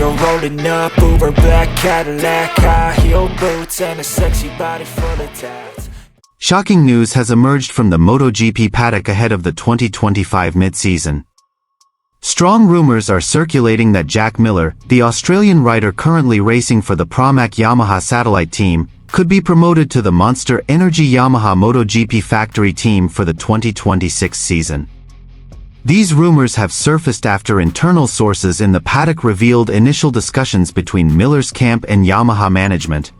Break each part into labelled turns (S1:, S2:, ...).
S1: You're rolling up, Uber black Cadillac, high heel boots, and a sexy body full of tats.
S2: Shocking news has emerged from the MotoGP paddock ahead of the 2025 mid-season. Strong rumors are circulating that Jack Miller, the Australian rider currently racing for the Pramac Yamaha satellite team, could be promoted to the Monster Energy Yamaha MotoGP Factory team for the 2026 season. These rumors have surfaced after internal sources in the paddock revealed initial discussions between Miller's camp and Yamaha management.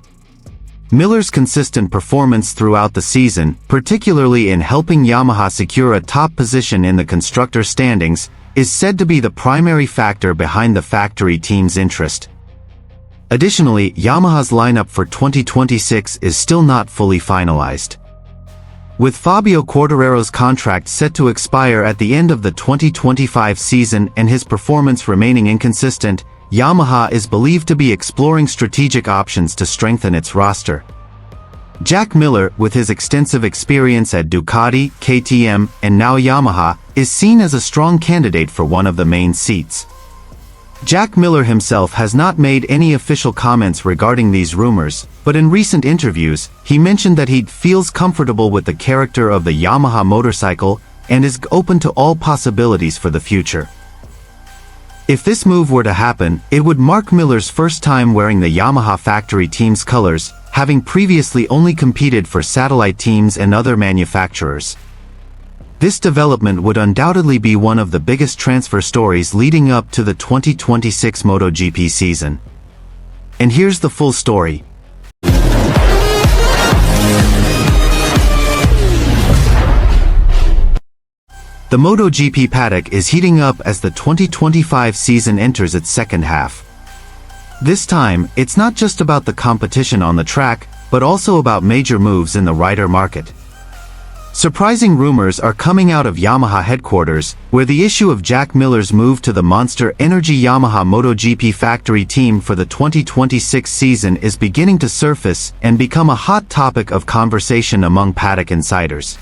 S2: Miller's consistent performance throughout the season, particularly in helping Yamaha secure a top position in the constructor standings, is said to be the primary factor behind the factory team's interest. Additionally, Yamaha's lineup for 2026 is still not fully finalized. With Fabio Quartararo's contract set to expire at the end of the 2025 season and his performance remaining inconsistent, Yamaha is believed to be exploring strategic options to strengthen its roster. Jack Miller, with his extensive experience at Ducati, KTM, and now Yamaha, is seen as a strong candidate for one of the main seats. Jack Miller himself has not made any official comments regarding these rumors, but in recent interviews, he mentioned that he feels comfortable with the character of the Yamaha motorcycle and is open to all possibilities for the future. If this move were to happen, it would mark Miller's first time wearing the Yamaha Factory team's colors, having previously only competed for satellite teams and other manufacturers. This development would undoubtedly be one of the biggest transfer stories leading up to the 2026 MotoGP season. And here's the full story. The MotoGP paddock is heating up as the 2025 season enters its second half. This time, it's not just about the competition on the track, but also about major moves in the rider market. Surprising rumors are coming out of Yamaha headquarters, where the issue of Jack Miller's move to the Monster Energy Yamaha MotoGP Factory team for the 2026 season is beginning to surface and become a hot topic of conversation among paddock insiders.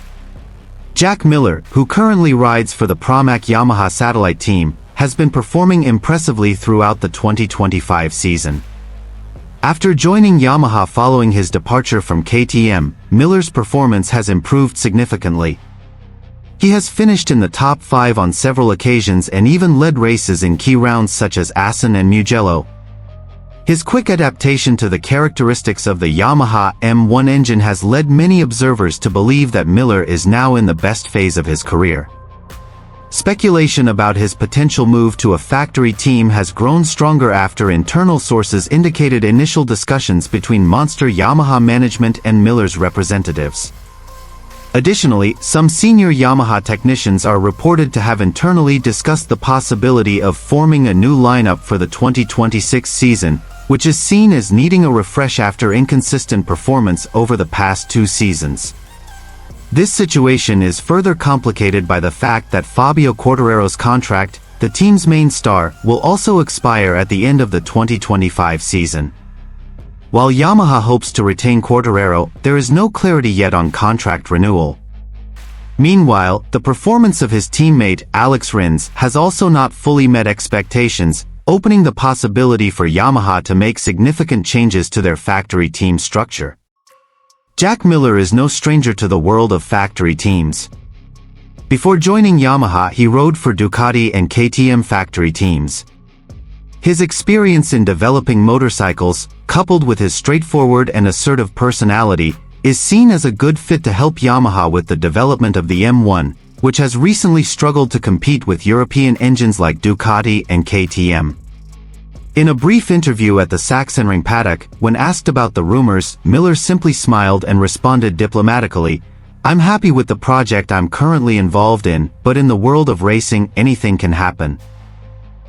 S2: Jack Miller, who currently rides for the Pramac Yamaha satellite team, has been performing impressively throughout the 2025 season. After joining Yamaha following his departure from KTM, Miller's performance has improved significantly. He has finished in the top 5 on several occasions and even led races in key rounds such as Assen and Mugello. His quick adaptation to the characteristics of the Yamaha M1 engine has led many observers to believe that Miller is now in the best phase of his career. Speculation about his potential move to a factory team has grown stronger after internal sources indicated initial discussions between Monster Yamaha management and Miller's representatives. Additionally, some senior Yamaha technicians are reported to have internally discussed the possibility of forming a new lineup for the 2026 season, which is seen as needing a refresh after inconsistent performance over the past 2 seasons. This situation is further complicated by the fact that Fabio Quartararo's contract, the team's main star, will also expire at the end of the 2025 season. While Yamaha hopes to retain Quartararo, there is no clarity yet on contract renewal. Meanwhile, the performance of his teammate, Alex Rins, has also not fully met expectations, opening the possibility for Yamaha to make significant changes to their factory team structure. Jack Miller is no stranger to the world of factory teams. Before joining Yamaha, he rode for Ducati and KTM factory teams. His experience in developing motorcycles, coupled with his straightforward and assertive personality, is seen as a good fit to help Yamaha with the development of the M1, which has recently struggled to compete with European engines like Ducati and KTM. In a brief interview at the Sachsenring paddock, when asked about the rumors, Miller simply smiled and responded diplomatically, "I'm happy with the project I'm currently involved in, but in the world of racing, anything can happen.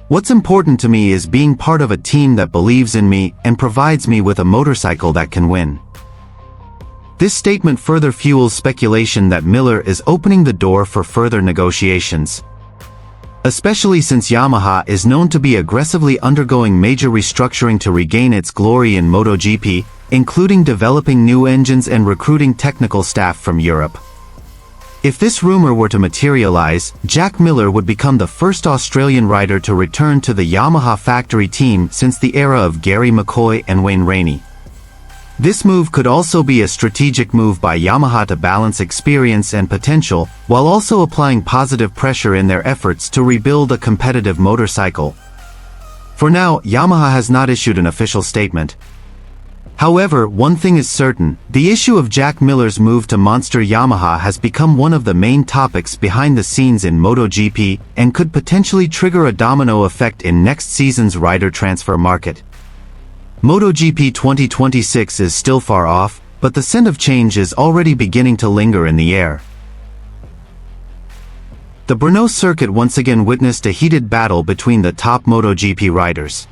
S2: What's important to me is being part of a team that believes in me and provides me with a motorcycle that can win." This statement further fuels speculation that Miller is opening the door for further negotiations. Especially since Yamaha is known to be aggressively undergoing major restructuring to regain its glory in MotoGP, including developing new engines and recruiting technical staff from Europe. If this rumor were to materialize, Jack Miller would become the first Australian rider to return to the Yamaha Factory team since the era of Gary McCoy and Wayne Rainey. This move could also be a strategic move by Yamaha to balance experience and potential, while also applying positive pressure in their efforts to rebuild a competitive motorcycle. For now, Yamaha has not issued an official statement. However, one thing is certain, the issue of Jack Miller's move to Monster Yamaha has become one of the main topics behind the scenes in MotoGP and could potentially trigger a domino effect in next season's rider transfer market. MotoGP 2026 is still far off, but the scent of change is already beginning to linger in the air. The Brno circuit once again witnessed a heated battle between the top MotoGP riders.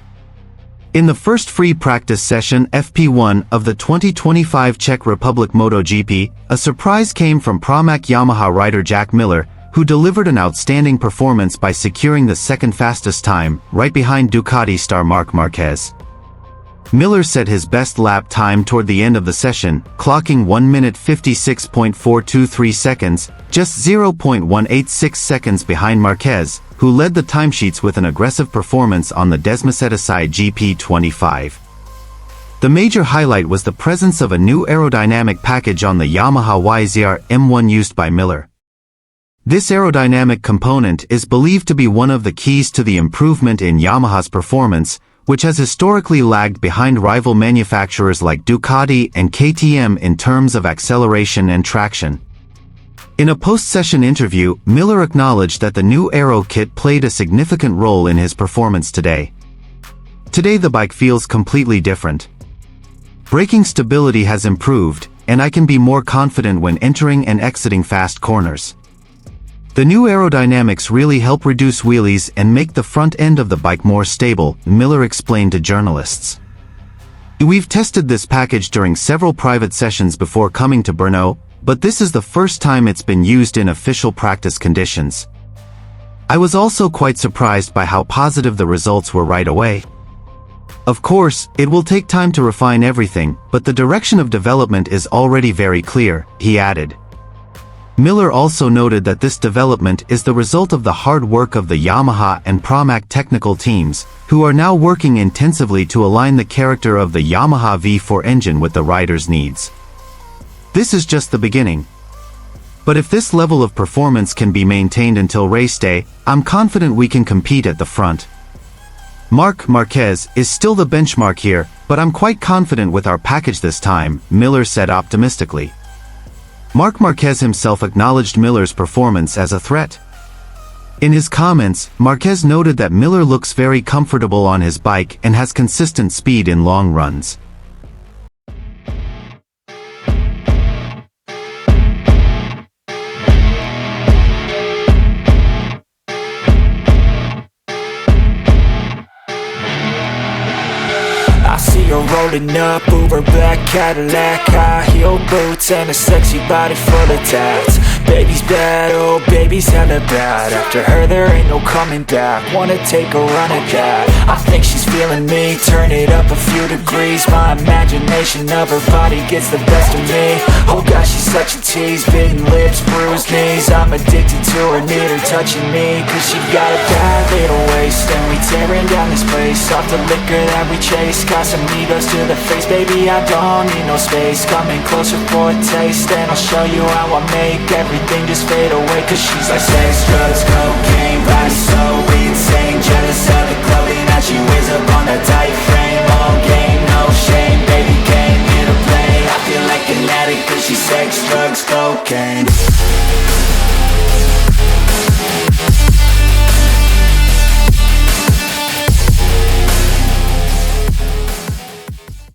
S2: In the first free practice session FP1 of the 2025 Czech Republic MotoGP, a surprise came from Pramac Yamaha rider Jack Miller, who delivered an outstanding performance by securing the second fastest time, right behind Ducati star Marc Marquez. Miller set his best lap time toward the end of the session, clocking 1 minute 56.423 seconds, just 0.186 seconds behind Marquez, who led the timesheets with an aggressive performance on the Desmosed GP25. The major highlight was the presence of a new aerodynamic package on the Yamaha YZR M1 used by Miller. This aerodynamic component is believed to be one of the keys to the improvement in Yamaha's performance, which has historically lagged behind rival manufacturers like Ducati and KTM in terms of acceleration and traction. In a post-session interview, Miller acknowledged that the new aero kit played a significant role in his performance today. Today the bike feels completely different. Braking stability has improved, and I can be more confident when entering and exiting fast corners. The new aerodynamics really help reduce wheelies and make the front end of the bike more stable, Miller explained to journalists. We've tested this package during several private sessions before coming to Brno, but this is the first time it's been used in official practice conditions. I was also quite surprised by how positive the results were right away. Of course, it will take time to refine everything, but the direction of development is already very clear, he added. Miller also noted that this development is the result of the hard work of the Yamaha and Pramac technical teams, who are now working intensively to align the character of the Yamaha V4 engine with the rider's needs. This is just the beginning. But if this level of performance can be maintained until race day, I'm confident we can compete at the front. Marc Marquez is still the benchmark here, but I'm quite confident with our package this time, Miller said optimistically. Marc Marquez himself acknowledged Miller's performance as a threat. In his comments, Marquez noted that Miller looks very comfortable on his bike and has consistent speed in long runs.
S1: You're rolling up, Uber black Cadillac, high heel boots and a sexy body full of tats. Baby's bad, oh baby's hella bad. After her there ain't no coming back. Wanna take a run at that. I think she's feeling me, turn it up a few degrees. My imagination of her body gets the best of me. Oh gosh, she's such a tease, bitten lips, bruised knees. I'm addicted to her, need her touching me, cause she got a bad little waist. And we tearing down this place, off the liquor that we chase. Got some Goes to the face, baby, I don't need no space. Coming closer for a taste, and I'll show you how I make everything just fade away. Cause she's like sex, drugs, cocaine, body so insane. Jealous of the clothing that she wears up